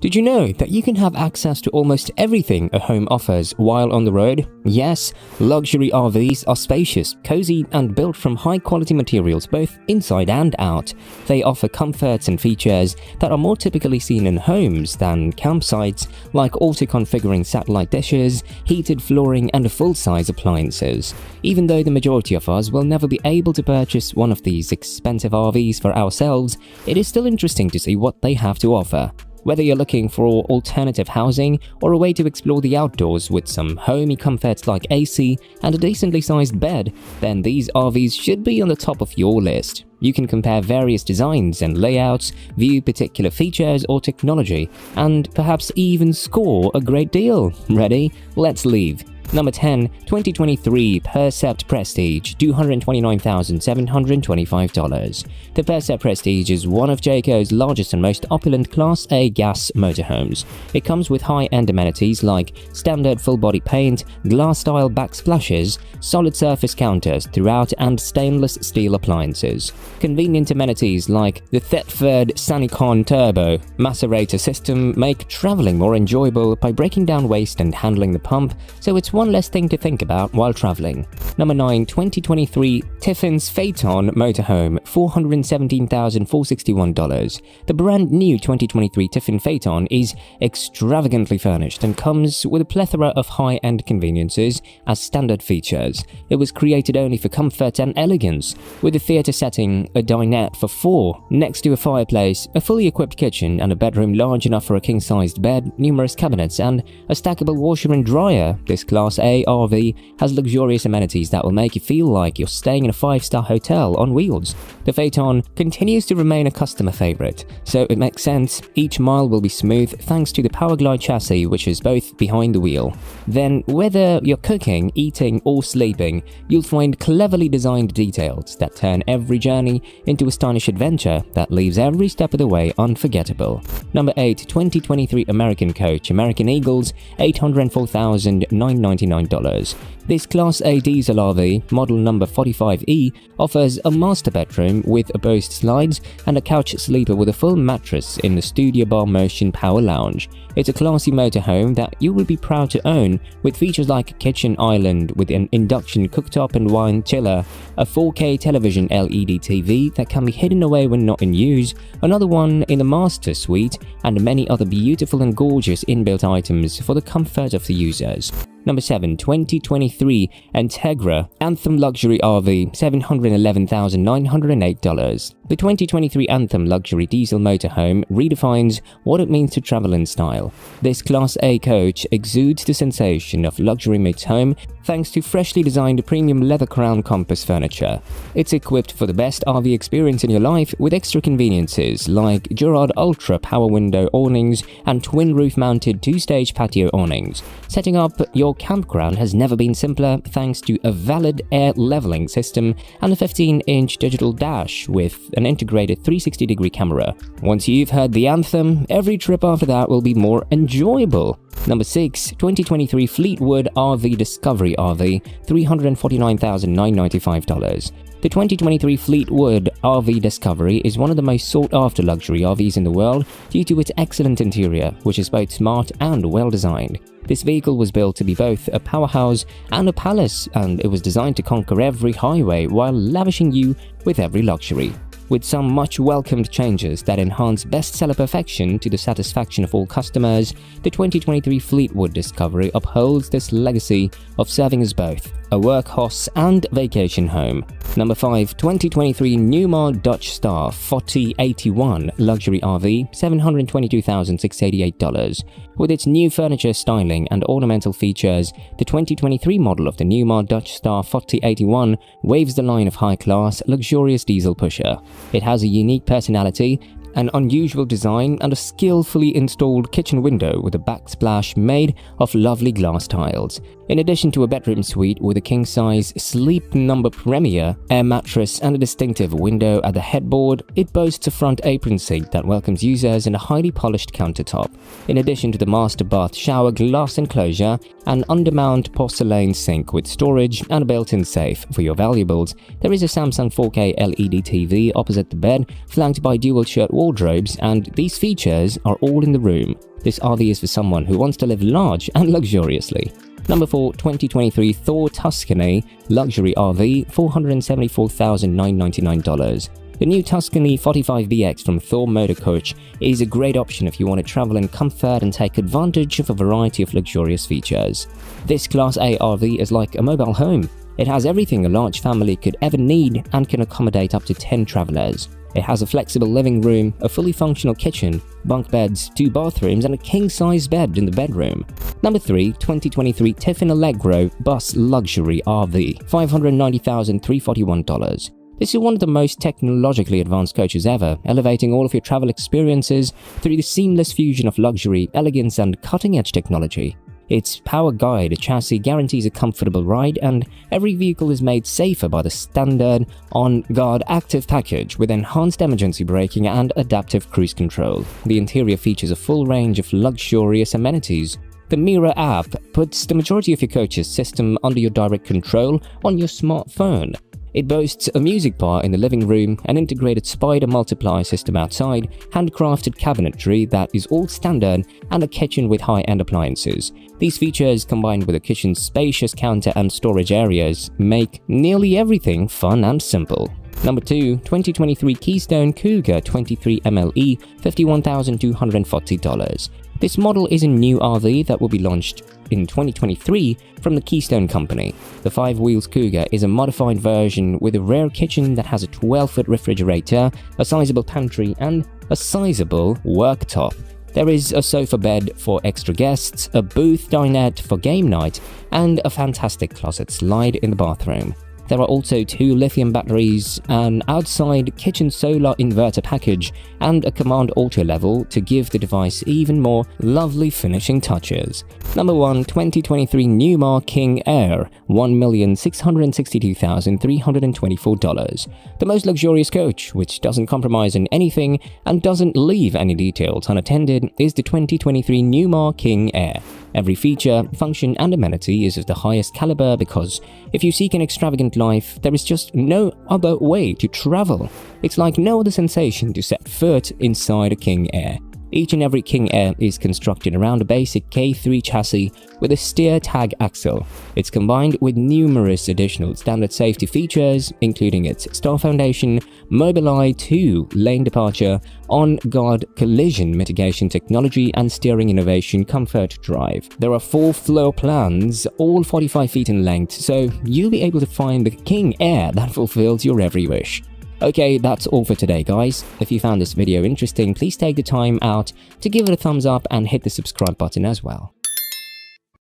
Did you know that you can have access to almost everything a home offers while on the road? Yes, luxury RVs are spacious, cozy, and built from high-quality materials both inside and out. They offer comforts and features that are more typically seen in homes than campsites, like auto-configuring satellite dishes, heated flooring, and full-size appliances. Even though the majority of us will never be able to purchase one of these expensive RVs for ourselves, it is still interesting to see what they have to offer. Whether you're looking for alternative housing or a way to explore the outdoors with some homey comforts like AC and a decently sized bed, then these RVs should be on the top of your list. You can compare various designs and layouts, view particular features or technology, and perhaps even score a great deal. Ready? Let's leave. Number 10, 2023 Percept Prestige, $229,725. The Percept Prestige is one of Jayco's largest and most opulent Class A gas motorhomes. It comes with high-end amenities like standard full-body paint, glass-style backsplashes, solid surface counters throughout, and stainless steel appliances. Convenient amenities like the Thetford Sanicon Turbo macerator system make traveling more enjoyable by breaking down waste and handling the pump, so it's one less thing to think about while traveling. Number 9, 2023 Tiffin's Phaeton Motorhome, $417,461. The brand new 2023 Tiffin Phaeton is extravagantly furnished and comes with a plethora of high-end conveniences as standard features. It was created only for comfort and elegance, with a theater setting, a dinette for 4, next to a fireplace, a fully equipped kitchen, and a bedroom large enough for a king-sized bed, numerous cabinets, and a stackable washer and dryer. This Class A RV has luxurious amenities that will make you feel like you're staying in a 5-star hotel on wheels. The Phaeton continues to remain a customer favorite, so it makes sense each mile will be smooth thanks to the Powerglide chassis, which is both behind the wheel. Then, whether you're cooking, eating, or sleeping, you'll find cleverly designed details that turn every journey into a stylish adventure that leaves every step of the way unforgettable. Number 8, 2023 American Coach American Eagles, $804,999. This Class A diesel RV, model number 45E, offers a master bedroom with a Bose slides and a couch sleeper with a full mattress in the Studio Bar Motion Power Lounge. It's a classy motorhome that you will be proud to own, with features like a kitchen island with an induction cooktop and wine chiller, a 4K television LED TV that can be hidden away when not in use, another one in the master suite, and many other beautiful and gorgeous inbuilt items for the comfort of the users. Number 7, 2023 Integra Anthem Luxury RV, $711,908. The 2023 Anthem Luxury Diesel Motorhome redefines what it means to travel in style. This Class A coach exudes the sensation of luxury meets home thanks to freshly designed premium leather crown compass furniture. It's equipped for the best RV experience in your life with extra conveniences like Girard Ultra power window awnings and twin roof-mounted 2-stage patio awnings. Setting up your campground has never been simpler thanks to a valid air leveling system and a 15-inch digital dash with an integrated 360-degree camera. Once you've heard the anthem, every trip after that will be more enjoyable. Number 6, 2023 Fleetwood RV Discovery RV, $349,995. The 2023 Fleetwood RV Discovery is one of the most sought-after luxury RVs in the world due to its excellent interior, which is both smart and well-designed. This vehicle was built to be both a powerhouse and a palace, and it was designed to conquer every highway while lavishing you with every luxury. With some much-welcomed changes that enhance bestseller perfection to the satisfaction of all customers, the 2023 Fleetwood Discovery upholds this legacy of serving as both a workhorse and vacation home. Number 5, 2023 Newmar Dutch Star 4081 Luxury RV, $722,688. With its new furniture styling and ornamental features, the 2023 model of the Newmar Dutch Star 4081 waves the line of high-class, luxurious diesel pusher. It has a unique personality, an unusual design, and a skillfully installed kitchen window with a backsplash made of lovely glass tiles. In addition to a bedroom suite with a king-size Sleep Number Premier air mattress and a distinctive window at the headboard, it boasts a front apron sink that welcomes users and a highly polished countertop. In addition to the master bath shower glass enclosure, an undermount porcelain sink with storage and a built-in safe for your valuables, there is a Samsung 4K LED TV opposite the bed, flanked by dual shirt wall wardrobes, and these features are all in the room. This RV is for someone who wants to live large and luxuriously. Number 4, 2023 Thor Tuscany Luxury RV, $474,999. The new Tuscany 45BX from Thor Motor Coach is a great option if you want to travel in comfort and take advantage of a variety of luxurious features. This Class A RV is like a mobile home. It has everything a large family could ever need and can accommodate up to 10 travelers. It has a flexible living room, a fully functional kitchen, bunk beds, 2 bathrooms, and a king-size bed in the bedroom. Number 3, 2023 Tiffin Allegro Bus Luxury RV, $590,341. This is one of the most technologically advanced coaches ever, elevating all of your travel experiences through the seamless fusion of luxury, elegance, and cutting-edge technology. Its power guide chassis guarantees a comfortable ride, and every vehicle is made safer by the standard on-guard active package with enhanced emergency braking and adaptive cruise control. The interior features a full range of luxurious amenities. The Mirror app puts the majority of your coach's system under your direct control on your smartphone. It boasts a music bar in the living room, an integrated spider multiplier system outside, handcrafted cabinetry that is all standard, and a kitchen with high-end appliances. These features, combined with the kitchen's spacious counter and storage areas, make nearly everything fun and simple. Number 2, 2023 Keystone Cougar 23 MLE, $51,240. This model is a new RV that will be launched in 2023 from the Keystone Company. The 5-wheels Cougar is a modified version with a rear kitchen that has a 12-foot refrigerator, a sizable pantry, and a sizable worktop. There is a sofa bed for extra guests, a booth dinette for game night, and a fantastic closet slide in the bathroom. There are also 2 lithium batteries, an outside kitchen solar inverter package, and a command auto level to give the device even more lovely finishing touches. Number 1, 2023 Newmar King Air, $1,662,324. The most luxurious coach, which doesn't compromise on anything and doesn't leave any details unattended, is the 2023 Newmar King Air. Every feature, function, and amenity is of the highest caliber because if you seek an extravagant life, there is just no other way to travel. It's like no other sensation to set foot inside a King Air. Each and every King Air is constructed around a basic K3 chassis with a steer tag axle. It's combined with numerous additional standard safety features, including its star foundation, Mobileye 2 lane departure, on-guard collision mitigation technology, and steering innovation comfort drive. There are 4 floor plans, all 45 feet in length, so you'll be able to find the King Air that fulfills your every wish. Okay, that's all for today, guys. If you found this video interesting, please take the time out to give it a thumbs up and hit the subscribe button as well.